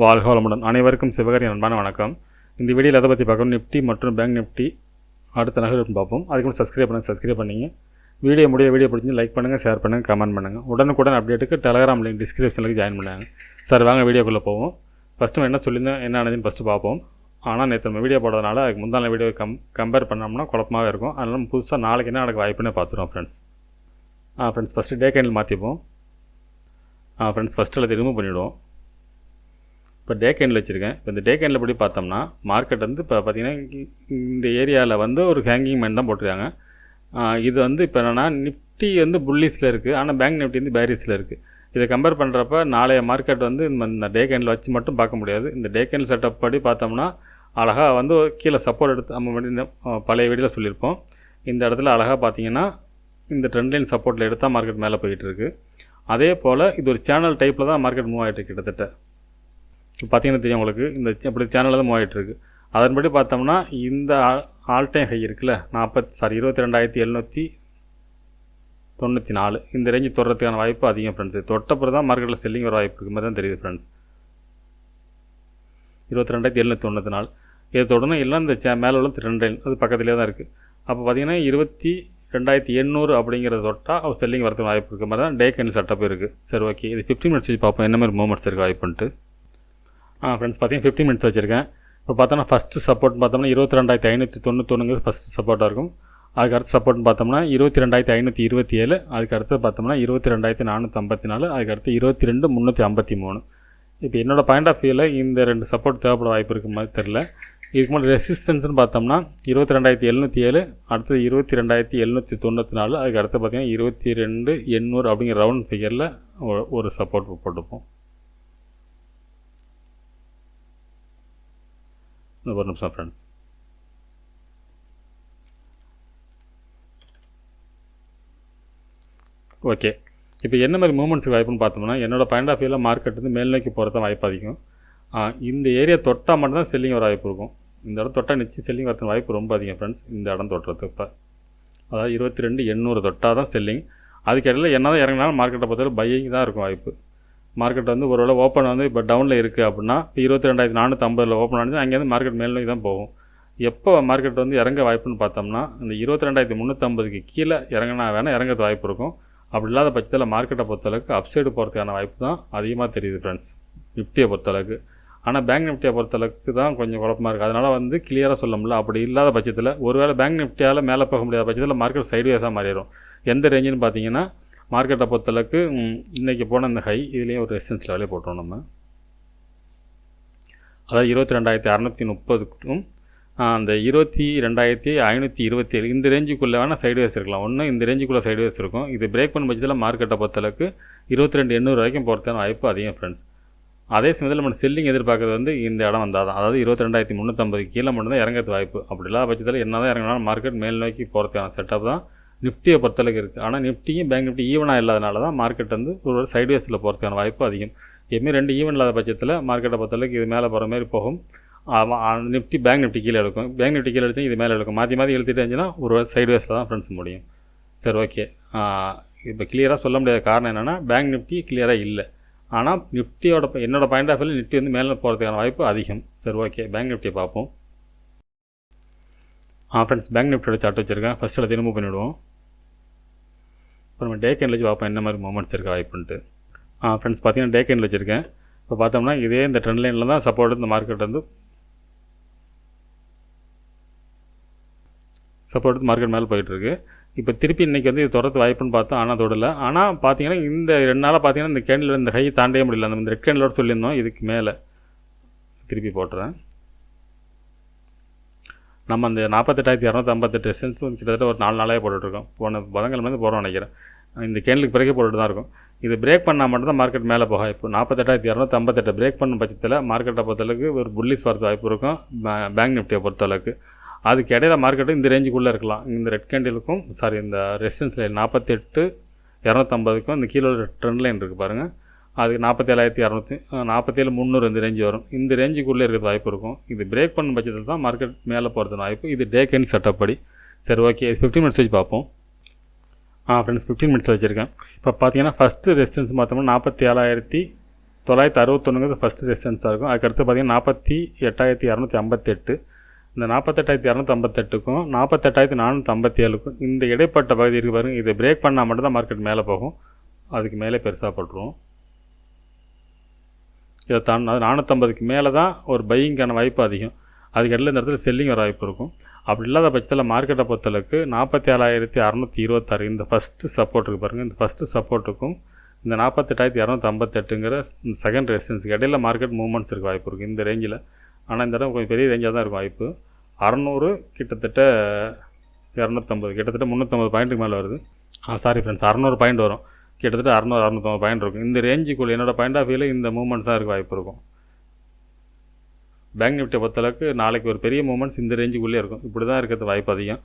வாழ்க வளமுடன். அனைவருக்கும் சிவகாரி அன்பான வணக்கம். இந்த வீடியோவில் எதை பற்றி பார்க்கணும், நிஃப்டி மற்றும் பேங்க் நிஃப்டி அடுத்த நகர்வு பார்ப்போம். அதுக்கு முன்னாடி சப்ஸ்கிரைப் பண்ணிங்க. வீடியோ பிடிச்சி லைக் பண்ணுங்கள், ஷேர் பண்ணுங்கள், கமெண்ட் பண்ணுங்கள். உடனுக்குடன் அப்டேட்டுக்கு டெலகிராம் லிங்க் டிஸ்கிரிப்ஷனுக்கு ஜாயின் பண்ணுங்கள். சார் வாங்க வீடியோக்குள்ளே போவோம். ஃபஸ்ட்டு என்ன சொல்லியிருந்தேன், என்ன ஆனதுன்னு ஃபஸ்ட்டு பார்ப்போம். ஆனால் நேற்று நம்ம வீடியோ போடுறதுனால அதுக்கு முந்தான வீடியோ கம்பேர் பண்ணோம்னா குழப்பமாகவே இருக்கும். அதனால் நம்ம புதுசாக நாளைக்கு என்ன நடக்க வாய்ப்புன்னு பார்த்துருவோம் ஃப்ரெண்ட்ஸ். ஃபஸ்ட்டு டே கேண்டில் மாற்றிப்போம். ஃப்ரெண்ட்ஸ் ஃபஸ்ட்டு எல்லாத்தையும் ரிமூவ் பண்ணிவிடுவோம். இப்போ டே கேண்டில் வச்சுருக்கேன். இப்போ இந்த டே கேண்டில் படி பார்த்தோம்னா மார்க்கெட் வந்து இப்போ பார்த்திங்கன்னா இந்த ஏரியாவில் வந்து ஒரு ஹேங்கிங் மேன் தான் போட்டிருக்காங்க. இது வந்து இப்போ என்னென்னா நிஃப்டி வந்து புல்லிஸில் இருக்குது, ஆனால் பேங்க் நிஃப்டி வந்து பேரிஸில் இருக்குது. இதை கம்பேர் பண்ணுறப்ப நாளைய மார்க்கெட் வந்து இந்த டே கேண்டில் வச்சு மட்டும் பார்க்க முடியாது. இந்த டே கேண்டில் செட்டப் படி பார்த்தோம்னா அழகாக வந்து கீழே சப்போர்ட் எடுத்து நம்ம பழைய வீடியோவில் சொல்லியிருப்போம். இந்த இடத்துல அழகாக பார்த்தீங்கன்னா இந்த ட்ரெண்ட் லைன் சப்போர்ட்டில் எடுத்தால் மார்க்கெட் மேலே போயிட்டு இருக்குது. அதே போல் இது ஒரு சேனல் டைப்பில் தான் மார்க்கெட் மூவ் ஆகிட்டு கிட்டத்தட்ட. இப்போ பார்த்தீங்கன்னா தெரியும் உங்களுக்கு, இந்த இப்படி சேனலில் தான் மூவ் ஆகிட்டுருக்கு. அதன்படி பார்த்தோம்னா இந்த ஆல் டைம் ஹை இருக்குல்ல 22,794 இந்த ரேஞ்சு தொடுறதுக்கான வாய்ப்பு அதிகம் ஃப்ரெண்ட்ஸ். தொட்டப்புறம் தான் மார்க்கெட்டில் செல்லிங் வர வாய்ப்பு இருக்குது மாதிரி தான் தெரியுது ஃப்ரெண்ட்ஸ். 22,794 இதை தொடர்ந்து எல்லாம் இந்த மேலே உள்ள ட்ரெண்ட் லைன் அது பக்கத்துலேயே தான் இருக்குது. அப்போ பார்த்தீங்கன்னா 22,800 அப்படிங்கிறத தொட்டால் அவர் செல்லிங் வரதுக்கு வாய்ப்பு இருக்குது மாதிரி தான் டே கேண்டில் செட்டப் இருக்குது. சரி ஓகே, இது 15 மினிட்ஸ் வச்சு பார்ப்போம் என்ன மாதிரி மூவ்மெண்ட்ஸ் இருக்குது வாய்ப்புன்ட்டு. ஃப்ரெண்ட்ஸ் பார்த்தீங்கன்னா 15 மினிட்ஸ் வச்சுருக்கேன். இப்போ பார்த்தோம்னா ஃபஸ்ட்டு சப்போர்ட் பார்த்தோம்னா 22,591 ஃபஸ்ட்டு சப்போர்ட்டாக இருக்கும். அதுக்கு அடுத்து சப்போர்ட்னு பார்த்தோம்னா 22,527, அதுக்கு அடுத்து பார்த்தோம்னா 22,454, அதுக்கு அடுத்து 22,353. இப்போ என்னோடய பாயிண்ட் ஆஃப் வியூவில் இந்த ரெண்டு சப்போர்ட் தேவைப்பட வாய்ப்பு இருக்குது மாதிரி தெரில. இதுக்கு முன்னாடி ரெசிஸ்டன்ஸ்னு பார்த்தோம்னா 22,707, அடுத்தது 22,794, அதுக்கு அடுத்து பார்த்தீங்கன்னா 22,800 அப்படிங்கிற ரவுண்ட் ஃபிகரில் ஒரு சப்போர்ட் போட்டுப்போம். ஒரு நிமிஷம் ஃப்ரெண்ட்ஸ். ஓகே, இப்போ என்ன மாதிரி மூமெண்ட்ஸுக்கு வாய்ப்புன்னு பார்த்தோம்னா என்னோடய பாயிண்ட் ஆஃப் வியூவில் மார்க்கெட் வந்து மேல் நோக்கி போகிறது தான் வாய்ப்பு அதிகம். இந்த ஏரியா தொட்டால் மட்டும்தான் செல்லிங் வர வாய்ப்பு இருக்கும். இந்த இடம் தொட்டால் நிச்சயம் செல்லிங் வரது வாய்ப்பு ரொம்ப அதிகம் ஃப்ரெண்ட்ஸ். இந்த இடம் தொட்டுறது இப்போ அதாவது 22,800 தொட்டால் தான் செல்லிங். அதுக்கு இடையில் என்ன தான் இறங்கினாலும் மார்க்கெட்டை பொறுத்தவரை பையிங் தான் இருக்கும் வாய்ப்பு. மார்க்கெட் வந்து ஒருவேளை ஓப்பன் வந்து இப்போ டவுனில் இருக்குது அப்படின்னா 22,450 ஓப்பன் ஆனிச்சு அங்கேருந்து மார்க்கெட் மேல் நோக்கி தான் போகும். எப்போ மார்க்கெட் வந்து இறங்க வாய்ப்புன்னு பார்த்தோம்னா இந்த 22,350க்கு கீழே இறங்கினா வேணால் இறங்கிறது வாய்ப்பு இருக்கும். அப்படி இல்லாத பட்சத்தில் மார்க்கெட்டை பொறுத்தளவுக்கு அப்சைடு போகிறதுக்கான வாய்ப்பு தான் அதிகமாக தெரியுது ஃப்ரெண்ட்ஸ் நிஃப்டியை பொறுத்தளவுக்கு. ஆனால் பேங்க் நிஃப்டியை பொறுத்தளவுக்கு தான் கொஞ்சம் குழப்பமாக இருக்குது. அதனால் வந்து கிளியராக சொல்ல முடியல. அப்படி இல்லாத பட்சத்தில் ஒருவேளை பேங்க் நிஃப்டியால் மேலே போக முடியாத பட்சத்தில் மார்க்கெட் சைடுவேஸாக மாறிடும். எந்த ரேஞ்சுன்னு பார்த்தீங்கன்னா மார்க்கெட்டை பொறுத்தளவுக்கு இன்றைக்கி போன இந்த ஹை இதுலேயும் ஒரு ரெசிஸ்டன்ஸ் லெவலே போட்டோம் நம்ம. அதாவது 22,630க்கும் அந்த 22,527 இந்த ரேஞ்சுக்குள்ளே வேணால் சைடுவேஸ் இருக்கலாம். ஒன்று இந்த ரேஞ்சுக்குள்ளே சைடுவேஸ் இருக்கும். இது பிரேக் பண்ண பட்சத்தில் மார்க்கெட்டை பொறுத்தளவுக்கு 22,800 வரைக்கும் போகிறதுக்கான வாய்ப்பு அதிகம் ஃப்ரெண்ட்ஸ். அதே சமயத்தில் நம்ம செல்லிங் எதிர்பார்க்குறது வந்து இந்த இடம் வந்தால் தான், அதாவது 22,350 கீழே மட்டும்தான் இறங்கிறது வாய்ப்பு. அப்படி இல்லாத பட்சத்தில் என்ன தான் இறங்கினாலும் மார்க்கெட் மேல் நோக்கி போகிறதுக்கான செட்டப் தான் நிஃப்டியை பொறுத்தளவுக்கு இருக்குது. ஆனால் நிஃப்டியும் பேங்க் நிஃப்டி ஈவனாக இல்லாதனால தான் மார்க்கெட் வந்து ஒரு சைடுவேஸில் போகிறதுக்கான வாய்ப்பு அதிகம். எப்பவுமே ரெண்டு ஈவன் இல்லாத பட்சத்தில் மார்க்கெட்டை பொறுத்தளவுக்கு இது மேலே போகிற மாதிரி போகும். நிஃப்டி பேங்க் நிஃப்டி கீழே எடுக்கும், பேங்க் நிஃப்டி கீழே எடுத்து இது மேலே எடுக்கும். மாற்றி எழுத்திட்டு இருந்துச்சுன்னா ஒரு சைடுவேஸில் தான் ஃப்ரெண்ட்ஸ் முடியும். சரி ஓகே, இப்போ கிளியராக சொல்ல முடியாத காரணம் என்னென்னா பேங்க் நிஃப்டி கிளியராக இல்லை. ஆனால் நிஃப்டியோட என்னோடய பாயிண்ட் ஆஃப் வியூவில் நிஃப்டி வந்து மேலே போகிறதுக்கான வாய்ப்பு அதிகம். சரி ஓகே, பேங்க் நிஃப்டியை பார்ப்போம். ஃப்ரெண்ட்ஸ் பேங்க் நிஃப்டியோட சார்ட் வச்சுருக்கேன். ஃபஸ்ட் எல்லாத்தையும் ரிமூவ் பண்ணிவிடுவோம். இப்போ நம்ம டே கேண்டில் வச்சு பார்ப்போம் என்ன மாதிரி மூமெண்ட்ஸ் இருக்க வாய்ப்புன்ட்டு. ஃப்ரெண்ட்ஸ் பார்த்தீங்கன்னா டே கேண்டில் வச்சுருக்கேன். இப்போ பார்த்தோம்னா இதே இந்த ட்ரெண்ட் லைனில் தான் சப்போர்ட் இந்த மார்க்கெட் வந்து சப்போர்ட் மார்க்கெட் மேலே போயிட்டுருக்கு. இப்போ திருப்பி இன்றைக்கி வந்து இது தொடர்ந்து வாய்ப்புன்னு பார்த்தோம், ஆனால் தொடரல. ஆனால் பார்த்தீங்கன்னா இந்த 2 நாளாக பார்த்தீங்கன்னா இந்த கேண்டில் இந்த ஹை தாண்டவே முடியல. அந்த ரெட் கேண்டிலோடு சொல்லியிருந்தோம். இதுக்கு மேலே திருப்பி போட்டுறேன். நம்ம அந்த 48,258 ரெசிஸ்டன்ஸ் கிட்டத்தட்ட ஒரு 4 நாளாக போட்டுட்ருக்கோம். போன புதன்கிழமை போகிறோம் நினைக்கிறேன். இந்த கேண்டிலுக்கு பிறகு போட்டுட்டு தான் இருக்கும். இது பிரேக் பண்ணால் மட்டும்தான் மார்க்கெட் மேலே போகும். இப்போ 48,258 பிரேக் பண்ண பட்சத்தில் மார்க்கெட்டை பொறுத்தளவுக்கு ஒரு புல்லிஸ் வரது வாய்ப்பு இருக்கும் பேங்க் நிஃப்டியை பொறுத்தளவுக்கு. அதுக்கு இடையில மார்க்கெட்டு இந்த ரேஞ்சுக்குள்ளே இருக்கலாம். இந்த ரெட் கேண்டிலுக்கும் இந்த ரெசிஸ்டன்ஸ் லைன் 48,250க்கும் இந்த கீழே ட்ரெண்ட் லைன் இருக்குது பாருங்கள், அது 47,600 47,300 இந்த ரேஞ்சு வரும். இந்த ரேஞ்சுக்குள்ளே இருக்கிறது வாய்ப்பு இருக்கும். இது பிரேக் பண்ண பட்சத்தில் தான் மார்க்கெட் மேலே போகிறது வாய்ப்பு. இது டே கேண்ட் செட்டப் படி. சரி ஓகே, 15 மினிட்ஸ் வச்சு பார்ப்போம். ஃப்ரெண்ட்ஸ் 15 மினிட்ஸ் வச்சுருக்கேன். இப்போ பார்த்தீங்கன்னா ஃபஸ்ட்டு ரெசிஸ்டன்ஸ் பார்த்தோம்னா 47,000 961 ஃபஸ்ட்டு ரெசிஸ்டன்ஸாக இருக்கும். அதுக்கடுத்து பார்த்திங்கன்னா 48,258. இந்த 48,258க்கும் 48,457க்கும் இந்த இடைப்பட்ட பகுதி இருக்குது பாருங்கள். இதை பிரேக் பண்ணால் மட்டும்தான் மார்க்கெட் மேலே போகும். அதுக்கு மேலே பெருசாக போட்டுருவோம். இதை தான் அது 450க்கு மேலே தான் ஒரு பையிங்கான வாய்ப்பு அதிகம். அதுக்கடையில் இந்த இடத்துல செல்லிங் வர வாய்ப்பு இருக்கும். அப்படி இல்லாத பட்சத்தில் மார்க்கெட்டை பொறுத்தளவுக்கு 47,626 இந்த ஃபஸ்ட்டு சப்போர்ட் இருக்குது பாருங்கள். இந்த ஃபஸ்ட்டு சப்போர்ட்டுக்கும் இந்த 48,258ங்கிற செகண்ட் ரெசிஸ்டன்ஸுக்கு இடையில மார்க்கெட் மூவ்மெண்ட்ஸ் இருக்க வாய்ப்பு இருக்குது இந்த ரேஞ்சில். ஆனால் இந்த இடம் கொஞ்சம் பெரிய ரேஞ்சாக தான் இருக்கும் வாய்ப்பு. 600 கிட்டத்தட்ட 250 கிட்டத்தட்ட 350 பாயிண்ட்டுக்கு மேலே வருது. சாரி ஃப்ரெண்ட்ஸ், 600 பாயிண்ட் வரும். கிட்டத்தட்ட 600-650 பாயிண்ட் இருக்கும். இந்த ரேஞ்சுக்குள்ளே என்னோடய பாயிண்ட் ஆஃப் வியூவில் இந்த மூவ்மெண்ட்ஸ் தான் இருக்க வாய்ப்பு இருக்கும். பேங்க் நிஃப்டியை பொறுத்தளவுக்கு நாளைக்கு ஒரு பெரிய மூவ்மெண்ட்ஸ் இந்த ரேஞ்சுக்குள்ளே இருக்கும். இப்படி தான் இருக்கிறது வாய்ப்பு அதிகம்.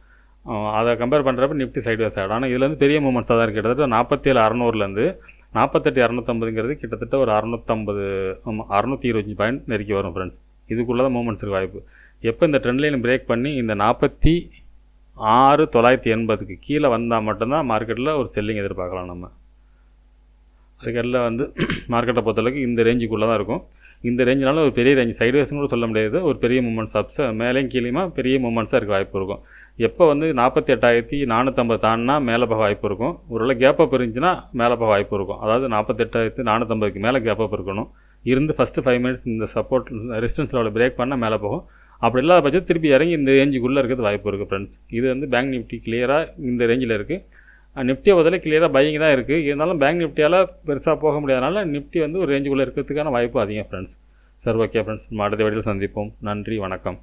அதை கம்பேர் பண்ணுறப்ப நிஃப்டி சைட்வேஸ் ஆகிடும். ஆனால் இதுலேருந்து பெரிய மூவ்மெண்ட்ஸாக தான் இருக்குது. கிட்டத்தட்ட 47,600லேருந்து 48,250 கிட்டத்தட்ட ஒரு 625 பாயிண்ட் நெருக்கி வரும் ஃப்ரெண்ட்ஸ். இதுக்குள்ளே தான் மூவ்மெண்ட்ஸ் இருக்க வாய்ப்பு. எப்போ இந்த ட்ரெண்ட் லைன் பிரேக் பண்ணி இந்த 46,980க்கு கீழே வந்தால் மட்டும்தான் மார்க்கெட்டில் ஒரு செல்லிங் எதிர்பார்க்கலாம் நம்ம. அதுக்கெல்லாம் மார்க்கெட்டை பொறுத்தளவுக்கு இந்த ரேஞ்சுக்குள்ளே தான் இருக்கும். இந்த ரேஞ்சினால ஒரு பெரிய ரேஞ்ச் சைட்வேஸ்னு கூட சொல்ல முடியாது. ஒரு பெரிய மூவ்மெண்ட்ஸ் அப்ஸ் மேலேயும் கீழேயுமா பெரிய மூவ்மெண்ட்ஸாக இருக்க வாய்ப்பு இருக்கும். எப்போ 48,450 தாண்டினா மேலே போக வாய்ப்பு இருக்கும். ஒருவேளை கேப் அப் இருந்துச்சுன்னா மேலே போக வாய்ப்பு இருக்கும். அதாவது 48,450க்கு மேலே கேப் அப் இருக்கணும். இருந்து ஃபஸ்ட்டு 5 மினிட்ஸ் இந்த சப்போர்ட் ரெசிஸ்டன்ஸ் லெவலில் பிரேக் பண்ணால் மேலே போகும். அப்படி இல்லாத பட்சம் திருப்பி இறங்கி இந்த ரேஞ்சுக்குள்ளே இருக்கிறது வாய்ப்பு இருக்குது ஃப்ரெண்ட்ஸ். இது பேங்க் நிஃப்டி கிளியராக இந்த ரேஞ்சில் இருக்குது. நிஃப்டியை பதில் கிளியராக பையிங் தான் இருக்குது. இருந்தாலும் பேங்க் நிஃப்டியால் பெருசாக போக முடியாதனால நிஃப்டி ஒரு ரேஞ்சுக்குள்ளே இருக்கிறதுக்கான வாய்ப்பு அதிகம் ஃப்ரெண்ட்ஸ். சரி, ஓகே ஃப்ரெண்ட்ஸ், நம்ம அடுத்த வீடியோவில் சந்திப்போம். நன்றி, வணக்கம்.